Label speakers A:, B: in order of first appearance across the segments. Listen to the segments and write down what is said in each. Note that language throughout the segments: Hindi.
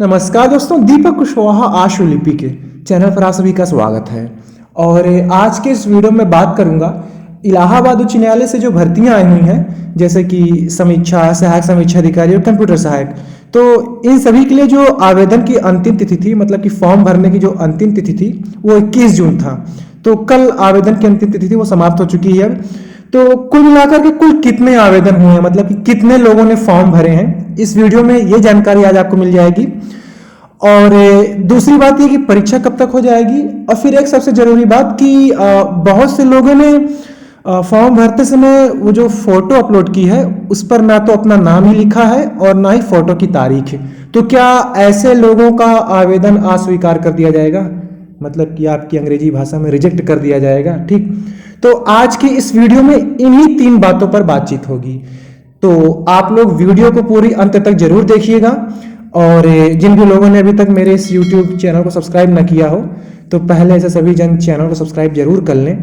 A: नमस्कार दोस्तों, दीपक कुशवाहा आशुलिपि के चैनल पर आप सभी का स्वागत है। और आज के इस वीडियो में बात करूंगा इलाहाबाद उच्च न्यायालय से जो भर्तियां आई हुई हैं, जैसे कि समीक्षा, सहायक समीक्षा अधिकारी और कंप्यूटर सहायक। तो इन सभी के लिए जो आवेदन की अंतिम तिथि थी, मतलब कि फॉर्म भरने की जो अंतिम तिथि थी वो 21 जून था। तो कल आवेदन की अंतिम तिथि थी, वो समाप्त हो चुकी है। तो कुल मिलाकर के कुल कितने आवेदन हुए हैं, मतलब कि कितने लोगों ने फॉर्म भरे हैं, इस वीडियो में ये जानकारी आज आपको मिल जाएगी। और दूसरी बात ये कि परीक्षा कब तक हो जाएगी, और फिर एक सबसे जरूरी बात कि बहुत से लोगों ने फॉर्म भरते समय वो जो फोटो अपलोड की है उस पर ना तो अपना नाम ही लिखा है और ना ही फोटो की तारीख है। तो क्या ऐसे लोगों का आवेदन अस्वीकार कर दिया जाएगा, मतलब कि आपकी अंग्रेजी भाषा में रिजेक्ट कर दिया जाएगा? ठीक, तो आज की इस वीडियो में इन्हीं 3 बातों पर बातचीत होगी। तो आप लोग वीडियो को पूरी अंत तक जरूर देखिएगा। और जिन भी लोगों ने अभी तक मेरे इस YouTube चैनल को सब्सक्राइब ना किया हो तो पहले ऐसे सभी जन चैनल को सब्सक्राइब जरूर कर लें,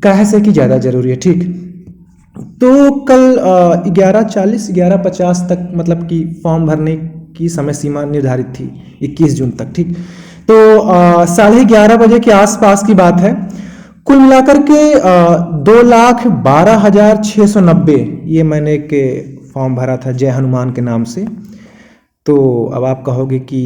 A: कैसे कि ज़्यादा जरूरी है। ठीक, तो कल 11:40 11:50 तक, मतलब कि फॉर्म भरने की समय सीमा निर्धारित थी 21 जून तक। ठीक, तो 11:30 के आसपास की बात है। कुल मिलाकर के 2,12,690 ये मैंने एक फॉर्म भरा था जय हनुमान के नाम से। तो अब आप कहोगे कि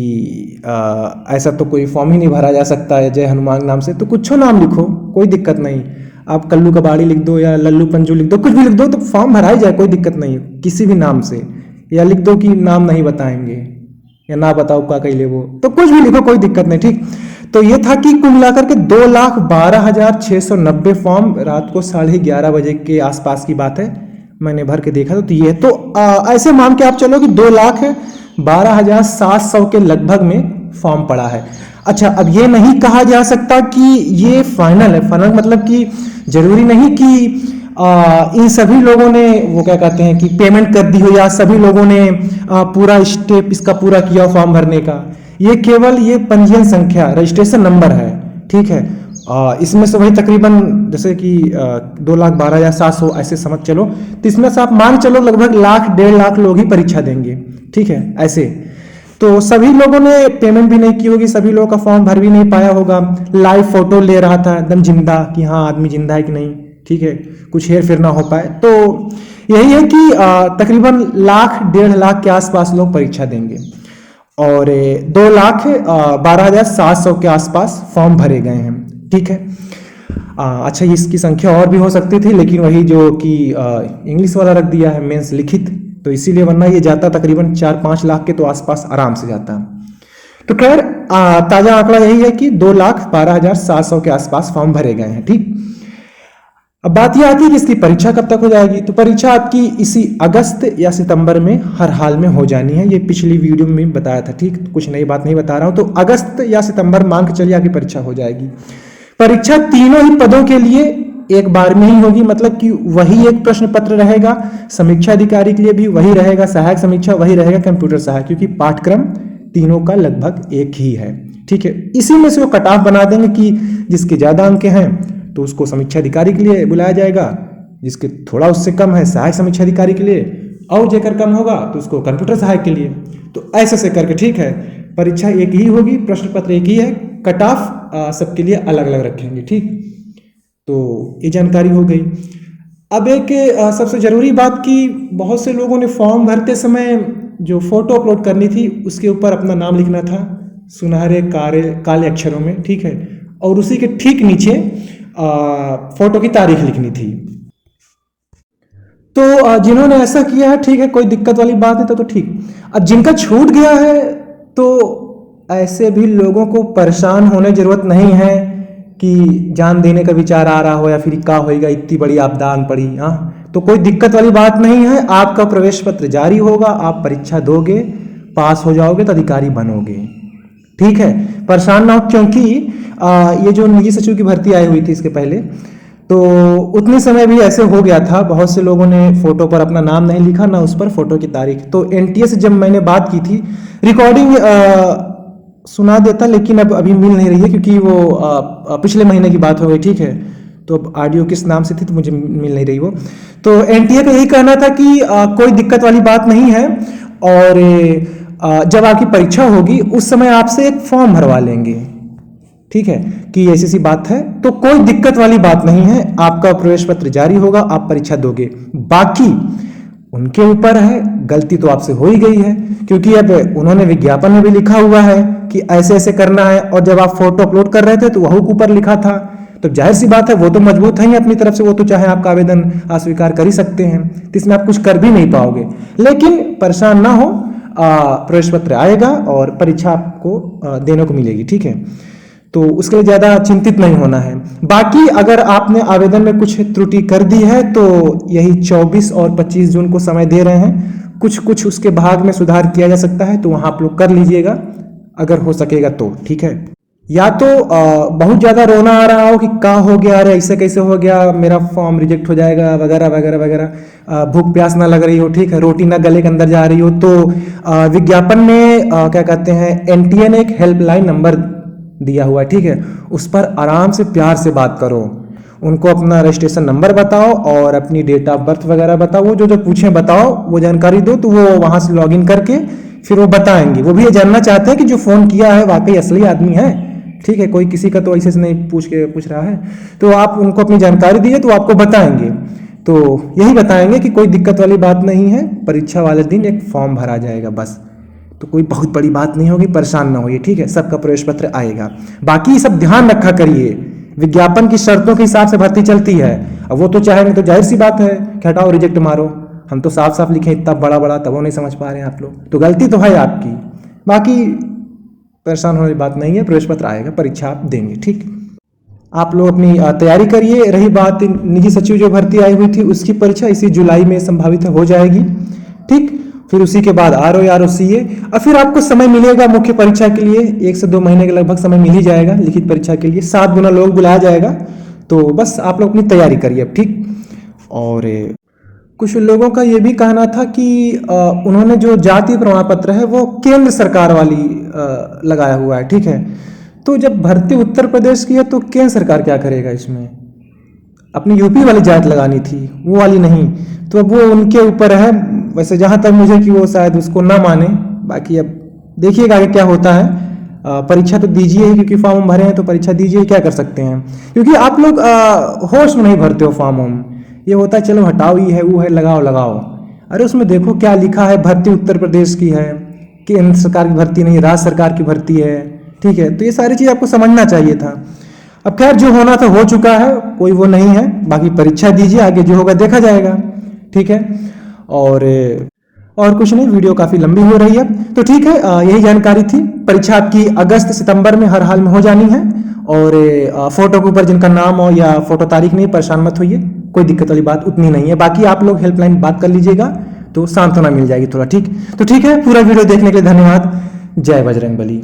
A: ऐसा तो कोई फॉर्म ही नहीं भरा जा सकता है जय हनुमान नाम से, तो कुछ नाम लिखो, कोई दिक्कत नहीं। आप कल्लू कबाड़ी लिख दो या लल्लू पंजू लिख दो, कुछ भी लिख दो तो फॉर्म भरा ही जाए, कोई दिक्कत नहीं है किसी भी नाम से। या लिख दो कि नाम नहीं बताएंगे या ना बताओ का कही ले, वो तो कुछ भी लिखो, कोई दिक्कत नहीं। ठीक, तो ये था कि कुल मिलाकर के 2,12,690 फॉर्म रात को 11:30 के आसपास की बात है, मैंने भर के देखा। तो ये तो ऐसे मान के आप चलो कि 2,12,700 के लगभग में फॉर्म पड़ा है। अच्छा, अब ये नहीं कहा जा सकता कि ये फाइनल है। फाइनल मतलब कि जरूरी नहीं कि इन सभी लोगों ने वो क्या कहते हैं कि पेमेंट कर दी हो या सभी लोगों ने पूरा स्टेप इसका पूरा किया हो फॉर्म भरने का। ये केवल ये पंजीयन संख्या, रजिस्ट्रेशन नंबर है। ठीक है, इसमें से वही तकरीबन जैसे कि 2,12,700 ऐसे समझ चलो, तो इसमें से आप मान चलो लगभग 1,00,000 1,50,000 लोग ही परीक्षा देंगे। ठीक है, ऐसे तो सभी लोगों ने पेमेंट भी नहीं की होगी, सभी लोगों का फॉर्म भर भी नहीं पाया होगा। लाइव फोटो ले रहा था एकदम जिंदा कि हाँ आदमी जिंदा है कि नहीं। ठीक है, कुछ हेर फेर ना हो पाए। तो यही है कि तकरीबन 1,00,000 1,50,000 के आसपास लोग परीक्षा देंगे और 2,12,700 के आसपास फॉर्म भरे गए हैं। ठीक है, अच्छा इसकी संख्या और भी हो सकती थी, लेकिन वही जो कि इंग्लिश वाला रख दिया है मेंस लिखित, तो इसीलिए, वरना ये जाता तकरीबन 4-5 लाख के तो आसपास आराम से जाता। तो खैर ताजा आंकड़ा यही है कि 2,12,700 के आसपास फॉर्म भरे गए हैं। ठीक, अब बात यह आती है कि इसकी परीक्षा कब तक हो जाएगी। तो परीक्षा आपकी इसी अगस्त या सितंबर में हर हाल में हो जानी है, ये पिछली वीडियो में बताया था। ठीक, तो कुछ नई बात नहीं बता रहा हूं। तो अगस्त या सितंबर मान के चलिए आपकी परीक्षा हो जाएगी। परीक्षा तीनों ही पदों के लिए एक बार में ही होगी, मतलब कि वही एक प्रश्न पत्र रहेगा। समीक्षा अधिकारी के लिए भी वही रहेगा, सहायक समीक्षा वही रहेगा, कंप्यूटर सहायक, क्योंकि पाठ्यक्रम तीनों का लगभग एक ही है। ठीक है, इसी में से वो कट ऑफ बना देंगे कि जिसके ज्यादा अंक हैं तो उसको समीक्षा अधिकारी के लिए बुलाया जाएगा, जिसके थोड़ा उससे कम है सहायक समीक्षा अधिकारी के लिए, और जेकर कम होगा तो उसको कंप्यूटर सहायक के लिए। तो ऐसे से करके, ठीक है, परीक्षा एक ही होगी, प्रश्न पत्र एक ही है, कट ऑफ सबके लिए अलग अलग रखेंगे। ठीक, तो ये जानकारी हो गई। अब एक सबसे जरूरी बात कि बहुत से लोगों ने फॉर्म भरते समय जो फोटो अपलोड करनी थी उसके ऊपर अपना नाम लिखना था सुनहरे काले अक्षरों में। ठीक है, और उसी के ठीक नीचे फोटो की तारीख लिखनी थी। तो जिन्होंने ऐसा किया है, ठीक है, कोई दिक्कत वाली बात नहीं, तो ठीक। अब जिनका छूट गया है तो ऐसे भी लोगों को परेशान होने की जरूरत नहीं है कि जान देने का विचार आ रहा हो या फिर क्या होएगा, इतनी बड़ी आपदा आन पड़ी। हाँ, तो कोई दिक्कत वाली बात नहीं है। आपका प्रवेश पत्र जारी होगा, आप परीक्षा दोगे, पास हो जाओगे तो अधिकारी बनोगे। ठीक है, परेशान ना हो, क्योंकि ये जो निजी सचिव की भर्ती आई हुई थी इसके पहले, तो उतने समय भी ऐसे हो गया था, बहुत से लोगों ने फोटो पर अपना नाम नहीं लिखा, ना उस पर फोटो की तारीख। तो एनटीए से जब मैंने बात की थी, रिकॉर्डिंग सुना देता, लेकिन अब अभी मिल नहीं रही है क्योंकि वो पिछले महीने की बात हो गई। ठीक है, तो अब ऑडियो किस नाम से थी तो मुझे मिल नहीं रही वो। तो एनटीए का यही कहना था कि कोई दिक्कत वाली बात नहीं है और जब आपकी परीक्षा होगी उस समय आपसे एक फॉर्म भरवा लेंगे, ठीक है, कि ऐसी सी बात है। तो कोई दिक्कत वाली बात नहीं है, आपका प्रवेश पत्र जारी होगा, आप परीक्षा दोगे। बाकी उनके ऊपर है, गलती तो आपसे हो ही गई है, क्योंकि अब उन्होंने विज्ञापन में भी लिखा हुआ है कि ऐसे ऐसे करना है, और जब आप फोटो अपलोड कर रहे थे तो वह ऊपर लिखा था। तो जाहिर सी बात है, वो तो मजबूत है ही अपनी तरफ से, वो तो चाहे आपका आवेदन अस्वीकार कर ही सकते हैं, तो इसमें आप कुछ कर भी नहीं पाओगे। लेकिन परेशान ना हो, प्रवेश पत्र आएगा और परीक्षा आपको देने को मिलेगी, ठीक है। तो उसके लिए ज़्यादा चिंतित नहीं होना है। बाकी अगर आपने आवेदन में कुछ त्रुटि कर दी है तो यही 24 और 25 जून को समय दे रहे हैं, कुछ उसके भाग में सुधार किया जा सकता है, तो वहाँ आप लोग कर लीजिएगा अगर हो सकेगा तो, ठीक है। या तो बहुत ज़्यादा रोना आ रहा हो कि क्या हो गया, अरे ऐसे कैसे हो गया, मेरा फॉर्म रिजेक्ट हो जाएगा वगैरह वगैरह वगैरह, भूख प्यास ना लग रही हो, ठीक है, रोटी ना गले के अंदर जा रही हो, तो विज्ञापन में क्या कहते हैं, एनटीए ने एक हेल्पलाइन नंबर दिया हुआ है, ठीक है, उस पर आराम से प्यार से बात करो, उनको अपना रजिस्ट्रेशन नंबर बताओ और अपनी डेट ऑफ बर्थ वगैरह बताओ, वो जो पूछें बताओ, वो जानकारी दो, तो वो वहाँ से लॉगिन करके फिर वो बताएंगे। वो भी ये जानना चाहते हैं कि जो फ़ोन किया है वाकई असली आदमी है, ठीक है, कोई किसी का तो ऐसे से नहीं पूछ रहा है। तो आप उनको अपनी जानकारी दीजिए तो आपको बताएंगे, तो यही बताएंगे कि कोई दिक्कत वाली बात नहीं है, परीक्षा वाले दिन एक फॉर्म भरा जाएगा बस, तो कोई बहुत बड़ी बात नहीं होगी, परेशान ना होइए, ठीक है, सबका प्रवेश पत्र आएगा। बाकी सब ध्यान रखा करिए, विज्ञापन की शर्तों के हिसाब से भर्ती चलती है। अब वो तो चाहेंगे तो जाहिर सी बात है कि हटाओ रिजेक्ट मारो, हम तो साफ साफ लिखे इतना बड़ा बड़ा, तब वो नहीं समझ पा रहे हैं आप लोग, तो गलती तो है आपकी। बाकी परेशान होने वाली बात नहीं है, प्रवेश पत्र आएगा, परीक्षा आप देंगे, ठीक। आप लोग अपनी तैयारी करिए। रही बात निजी सचिव जो भर्ती आई हुई थी, उसकी परीक्षा इसी जुलाई में संभावित हो जाएगी, ठीक। फिर उसी के बाद RO CA, और फिर आपको समय मिलेगा मुख्य परीक्षा के लिए, 1 से 2 महीने के लगभग समय मिल ही जाएगा लिखित परीक्षा के लिए, 7 गुना लोग बुलाया जाएगा। तो बस आप लोग अपनी तैयारी करिए अब, ठीक। और कुछ लोगों का ये भी कहना था कि उन्होंने जो जाति प्रमाण पत्र है वो केंद्र सरकार वाली लगाया हुआ है, ठीक है। तो जब भर्ती उत्तर प्रदेश की है तो केंद्र सरकार क्या करेगा इसमें, अपनी यूपी वाली जाति लगानी थी, वो वाली नहीं। तो अब वो उनके ऊपर है, वैसे जहाँ तक मुझे कि वो शायद उसको ना माने, बाकी अब देखिएगा आगे क्या होता है। परीक्षा तो दीजिए ही, क्योंकि फॉर्म भरे हैं तो परीक्षा दीजिए, क्या कर सकते हैं, क्योंकि आप लोग होश में नहीं भरते हो फॉर्म, ये होता है चलो हटाओ, ये है वो है, लगाओ लगाओ, अरे उसमें देखो क्या लिखा है, भर्ती उत्तर प्रदेश की है, केंद्र सरकार की भर्ती नहीं, राज्य सरकार की भर्ती है, ठीक है। तो ये सारी चीज़ आपको समझना चाहिए था। अब खैर जो होना था हो चुका है, कोई वो नहीं है, बाकी परीक्षा दीजिए, आगे जो होगा देखा जाएगा, ठीक है। और कुछ नहीं, वीडियो काफ़ी लंबी हो रही है, तो ठीक है, यही जानकारी थी। परीक्षा आपकी अगस्त सितंबर में हर हाल में हो जानी है, और फोटो के ऊपर जिनका नाम हो या फोटो तारीख नहीं, परेशान मत होइए, कोई दिक्कत वाली बात उतनी नहीं है। बाकी आप लोग हेल्पलाइन बात कर लीजिएगा तो सांत्वना मिल जाएगी थोड़ा, ठीक। तो ठीक है, पूरा वीडियो देखने के लिए धन्यवाद। जय बजरंगबली।